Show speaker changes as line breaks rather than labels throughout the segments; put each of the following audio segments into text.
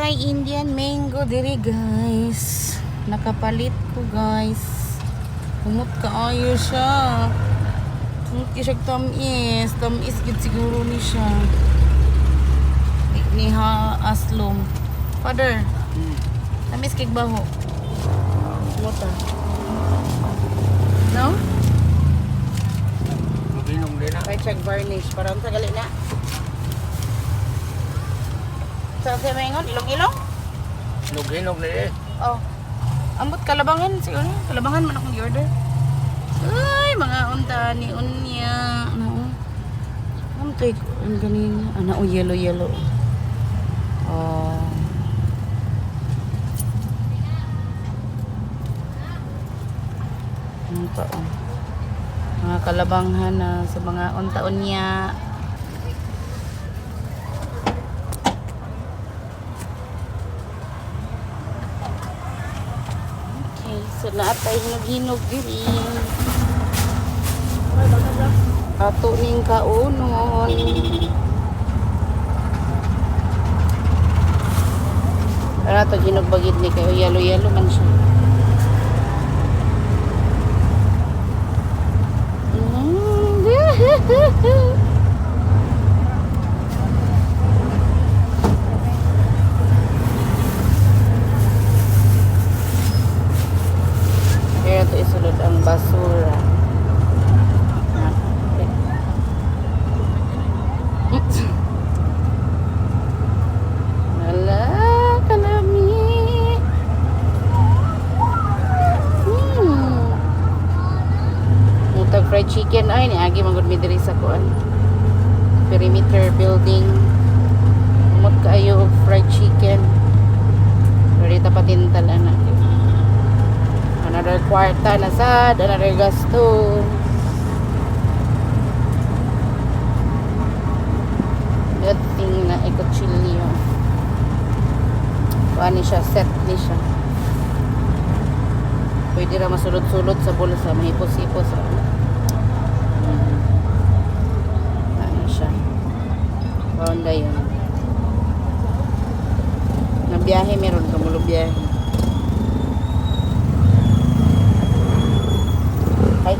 try Indian mango diri guys. Nakapalit ko guys. Kumot kaayo siya. Kumot siya tamis. Tamis gid siguro ni siya. Ni ha aslom. Father. Tamis kay baho. Kumot ah. No?
Maginong din na.
Kay check varnish para sa gali na. Sa semengon ilong-ilong?
Hinog na eh.
Oh. Ambot kalabangan siguro. Kalabangan man akong i-order. Ay, mga unta ni unya. Ano? Ano to yung ganina? Ano, yellow. Oh. Ano pa, oh. Mga kalabanghan na sa mga unta unya. So naatay hinog-hinog diri. Ato ning kaunon. Para to hinog bagid ni kayo yellow man siya. Kaya ito isulod ang basura. Wala, kalami. Mutag fried chicken. Ay, niagi manggod mi diri sa kuan. Perimeter building. Umot kaayo og fried chicken. Diri ta patintal ana. Another kwarta na sad, another gasto. Good thing na ikuchilyo. Kuha ni siya, set ni siya. Pwede na masulot-sulot sa bulsa, mahipos-hipos. Ano siya. Ronda yun. Nabiyahe meron, kamulo biyahe. Ay.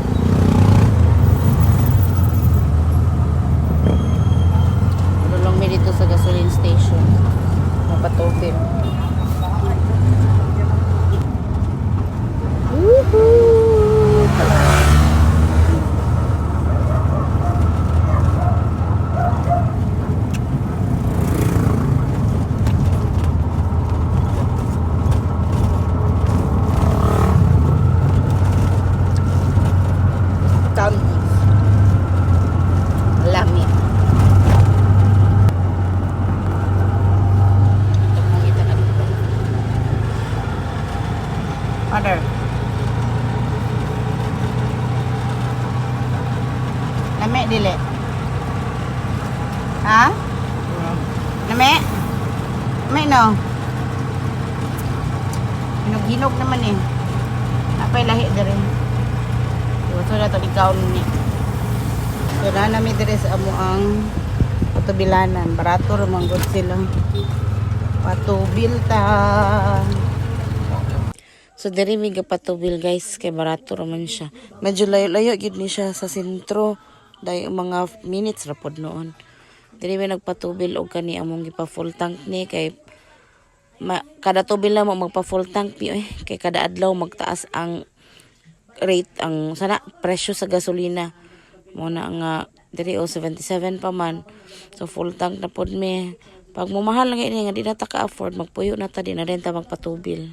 Lulong mi dito sa gasoline station. Mapatupin. Woohoo! Lamit. Father. Lamit dili. Ha? Lamit? Lamit no? Hinog-hinog naman eh. Napay lahi diri. So na to ikaw ni. So na namin dire sa amo ang patubilanan. Barato ra man gud sila. Patubil ta. So diri mi patubil guys kay barato ra man siya. Medyo layo-layo gid ni siya sa sentro. Day mga minutes ra pod noon. Diri mi nagpatubil og kani among gipa full tank ni kay kada tubil na mo magpa full tank pi kay kada adlaw magtaas ang rate ang sana presyo sa gasolina mo na nga diri 77 pa man, so full tank na pod me. Pag mumahal lang ini nga di na ta ka afford, magpuyo na ta, di na rin ta magpatubil.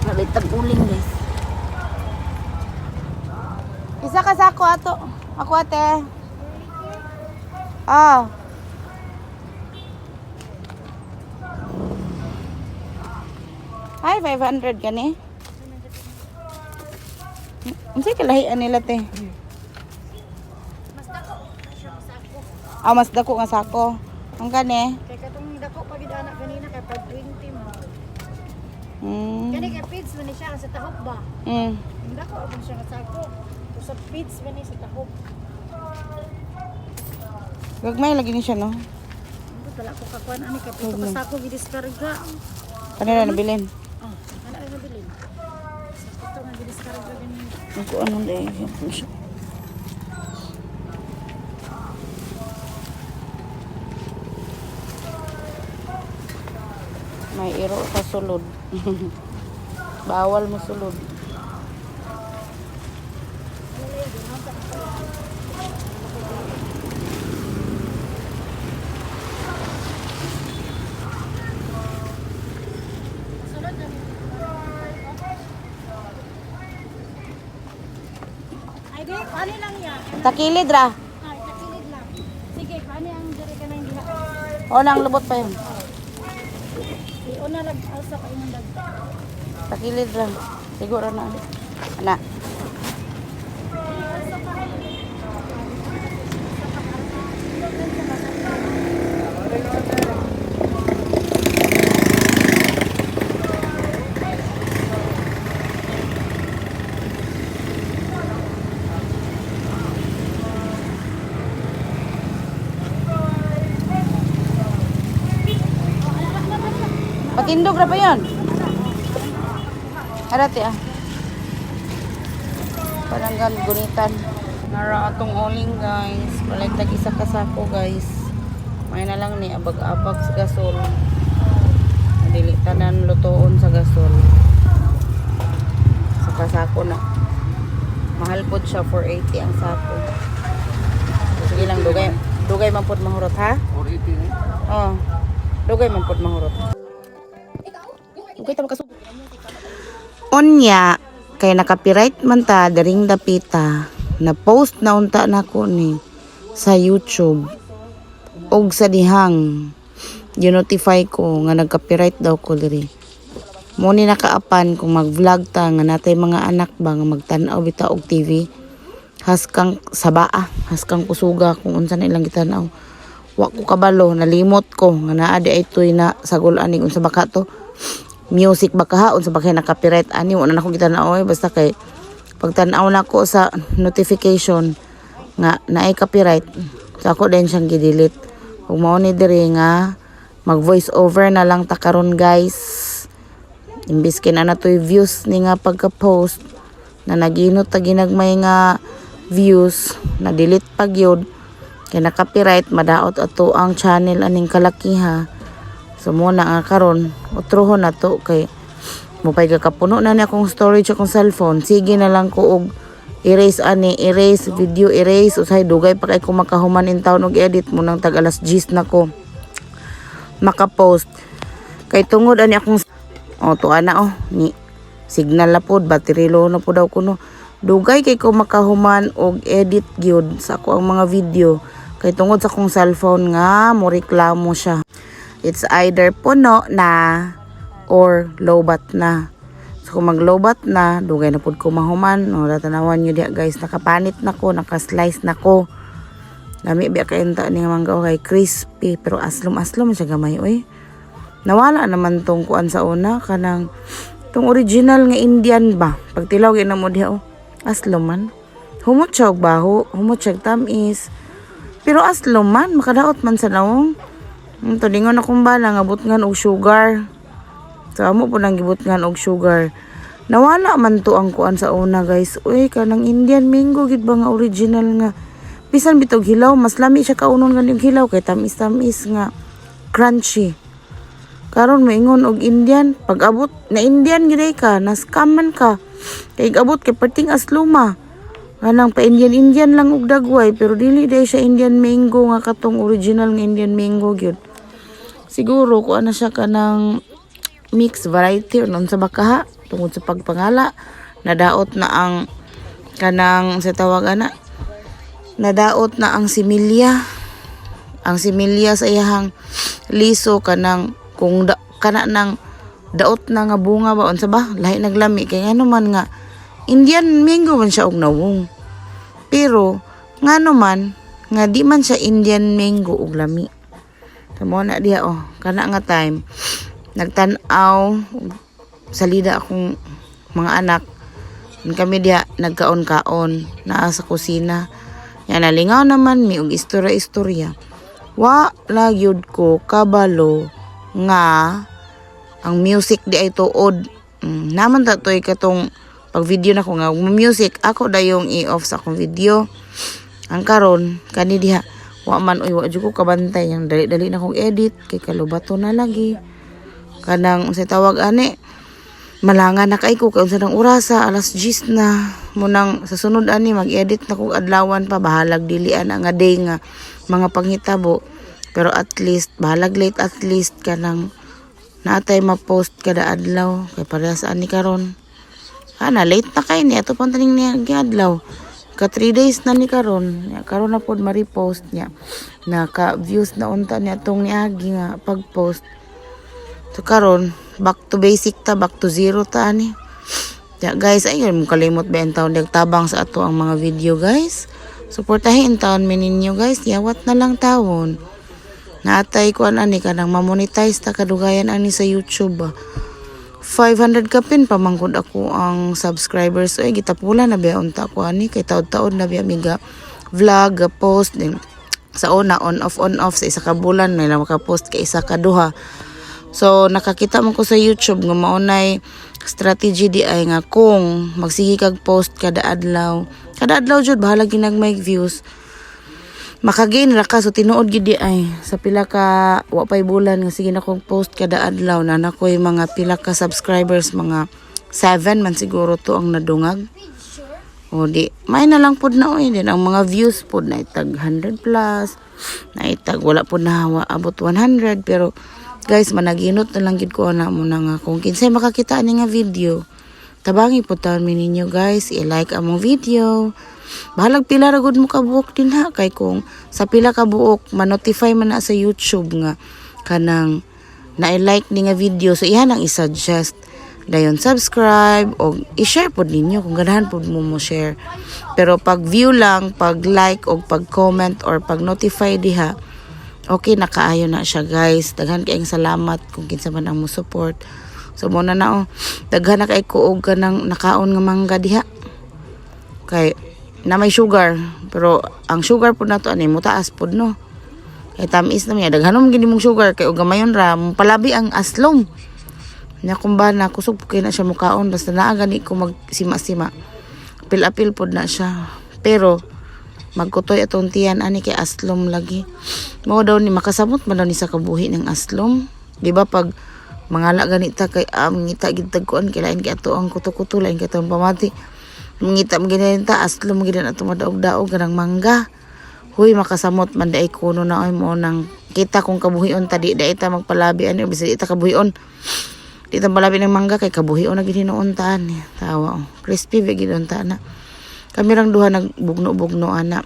Nabitag uling guys. Isa ka sa ako ato. Ako ate. Ay 500 gani. Unsay kalahian nila te?
Mas dako siya sa ako.
Mas dako nga sako. Ang gani?
Kay katong dako pag anak kanina kay pag 20 mo. Kani kay feeds man ni siya sa tahop ba? Ang dako man siya sa ako. Sa feeds man ni sa tahop.
Gagmay lagi ni siya no.
Ang pala ko kakuan ani kay pito pa sa ako gidiskarga.
Kanina nabilin.
Oh, ana ay nabilin. Sa pito nga gidiskarga ganin.
Ako anong day. May iro sa sulod. Bawal mo sulod.
Ay di, paano lang yan?
Takilid ra.
Ay, takilid lang. Sige, paano ang diri ka nang diha?
O nang lubot pa yun.
Una lang alsa ka imong dagta.
Takilid ra. Siguro na. Ana. Patindog ra pa yun. Arati ah. Paranggan gunitan. Nara atong oling guys. Balik tag isa kasako guys. May na lang ni abag-abag sa gasol. Dili tanan lutoon sa gasol. Sa kasako na. Mahal po siya 480 ang sako. Sige lang dugay. Dugay man pud mahurot ha?
480 ni.
Oh. Dugay man pud mahurot. Dugay ta makasug. Unya kay nakapiright man ta daring dapita na post na unta nako ni sa YouTube og sa dihang gi-notify ko nga nagka-copyright daw ko diri. Mo ni nakaapan kung mag-vlog ta nga natay mga anak ba nga magtan-aw bitaw og TV. Haskang sabaa, haskang kusuga kung unsa na ilang gitan-aw. Wa ko kabalo, nalimot ko nga naa di ay tuy na sagulan ning unsa baka to. Music baka ha unsa baka na-copyright ani wala na ko gitan-aw basta kay pagtan-aw nako sa notification nga naay copyright. So ako din siyang gi-delete. Ug mao ni diri nga mag voice over na lang ta karon guys. Imbis kina na to'y views ni nga pagka-post na naginot ta ginagmay nga views na delete pag yun kay na copyright madaot ato ang channel aning kalakiha. So muna nga karon utrohon na to kay mupay kakapuno na ni akong storage akong cellphone. Sige na lang ko og erase ani, erase video, erase usay dugay pa kay ko makahuman in town og edit mo nang tag alas 10 na ko makapost kay tungod ani akong to ana ni signal na pod battery low na po daw kuno dugay kay ko makahuman og edit gyud sa ako ang mga video kay tungod sa akong cellphone nga mo reklamo siya. It's either puno na or lowbat na. So kung mag-lowbat na, dugay na pud ko mahuman. No, tatanawan nyo diya guys, nakapanit na ko, nakaslice na ko. Lami biya kayo ni nga mangga kay crispy, pero aslom-aslom siya gamay oy. Nawala naman tong kuan sa una kanang tong original nga Indian ba. Pag tilaw gyud na mo diha aslom man. Humot siya og baho, humot siya og tamis. Pero aslom man, makadaot man sa naong. Ito dingon akong bala nga butngan og sugar. So amo po nang gibutngan og sugar. Nawala man to ang kuan sa una guys. Uy kanang Indian mango gid ba nga original nga. Bisan bitog hilaw mas lami siya kaunon nga yung hilaw kay tamis-tamis nga crunchy. Karon maingon og Indian pag abot na Indian gid ka naskaman ka. Kay abot kay perting asluma. Kanang pa Indian lang og dagway pero dili day siya Indian mango nga katong original nga Indian mango gyud. Siguro ko ana siya kanang mix variety unon sa bakaha tungod sa pagpangala nadaot na ang kanang sa tawag ana nadaot na ang similya sa iyahang liso kanang kung kana nang daot na nga bunga ba unsa ba lahi naglami kay ngano man nga Indian mango man siya og nawong pero ngano man nga di man siya Indian mango og lami tamo na diha kana nga time nagtan-aw salida akong mga anak kami diha nagkaon-kaon naa sa kusina yan nalingaw naman mi og istorya wa la gyud ko kabalo nga ang music di ay tuod. Naman ta toy katong pag video na ko nga music ako dayong i-off sa akong video. Ang karon kani diha wa man wa jud ko kabantay yang dali-dali na kong edit kay kalubato na lagi. Kanang sa tawag ani malangan na kay ko kay unsa nang orasa alas 10 na munang sa sunod ani mag-edit na kog adlawan pa bahalag dilian nga day nga mga panghitabo. Pero at least bahalag late at least kanang naatay ma-post kada adlaw kay parehas ani karon. Ana late na kay ni ato pang taning niya adlaw. Ka 3 days na ni karon. Karon na pod ma-repost niya. Naka views na unta niya tong niagi nga pag-post. So karon back to basic ta, back to zero ta ani. Ya guys, ayun mo kalimot ba ang taon tabang sa ato ang mga video guys. Suportahin taon mininyo guys. Yawat na lang taon. Naatay ko ani kanang ma-monetize ta kadugayan ani sa YouTube. 500 ka pin pamangkod ako ang subscribers. Ay gitapula na ba unta ko ani kay taod-taod na ba miga vlog post din. Sa una on off sa isa ka bulan may lang maka-post kay isa ka duha. So nakakita man ko sa YouTube nga maunay strategy di ay nga kung magsige kag post kada adlaw jud bahala ginag may views makagain ra ka so tinuod gid di ay sa pila ka wa pay bulan nga sige na kong post kada adlaw na nakoy mga pila ka subscribers mga 7 man siguro to ang nadungag o di may na lang pod na oy din ang mga views pod na itag 100 plus na itag wala pod na abot 100 pero guys managinot na lang gid ko na mo na nga kung kinsay makakita ani nga video tabangi po taon mininyo guys i-like among video. Bahalag pila ra gud mo ka buok din ha kay kung sa pila ka buok ma-notify man na sa YouTube nga kanang na-like ni nga video so ihan ang i-suggest dayon subscribe o i-share pod ninyo kung ganahan pod mo share. Pero pag view lang, pag like o pag comment or pag notify diha okay nakaayo na siya guys. Daghan kayong salamat kung kinsa man ang mo support. So muna na daghan na kay kuog ka ng nakaon nga mangga diha kay na may sugar pero ang sugar po na to ani mutaas pod no kay tamis na miya daghanom gid mong sugar kay ug gamayon ra palabi ang aslom nya kumbana kusog kay na siya mukaon basta naa gani ko magsima-sima apil-apil pod na siya pero magkutoy atong tiyan ani kay aslom lagi mao daw ni makasamot man daw ni sa kabuhi ng aslom di ba pag mangala ganita kay ngita gid tagkuan kay lain kay ato ang kuto-kuto lain kay atong pamati mangita maginenta aslom gid na atong madaog-daog ganang mangga huy makasamot man dai kuno na ay mo nang kita kung kabuhion ta di dai ta magpalabi ani bisan ita kabuhion di ta palabi ng mangga kay kabuhion na gid hinuon ta ani tawa crispy gid unta na kami rang duha nagbugno-bugno ana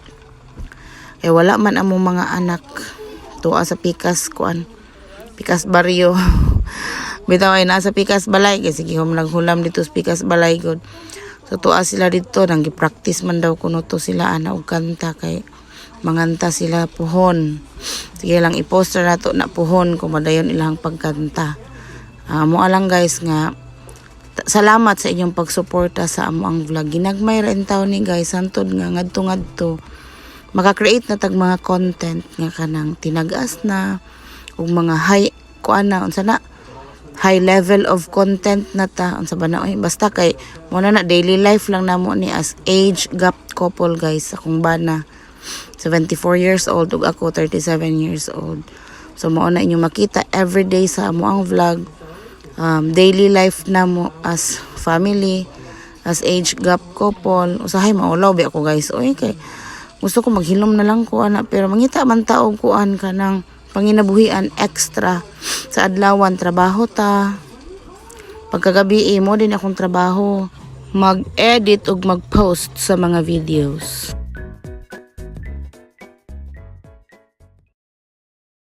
eh wala man among mga anak tuwa sa pikas kuan pikas baryo bitaw ay nasa pikas balay kay sige hom naghulam dito sa pikas balay god so tuwa sila dito nang gi-practice man daw kuno to sila ana og kanta kay manganta sila puhon sige lang i-poster nato na puhon kung madayon ilang pagkanta mo alang guys nga salamat sa inyong pagsuporta sa amo ang vlog ginagmay ra taw ni guys hantod nga ngadto maka-create na tag mga content nga kanang tinagas na ug mga high kuan na unsa na high level of content na ta unsa ba na basta kay mo na daily life lang namo ni as age gap couple guys akong bana 74 years old ug ako 37 years old so mo na inyo makita everyday sa amo ang vlog daily life na mo as family as age gap couple usahay maulaw bi ako guys oy kay gusto ko maghilom na lang ko ana pero mangita man taog kuan kanang panginabuhian extra sa adlawan trabaho ta pagkagabi mo din akong trabaho mag-edit ug mag-post sa mga videos.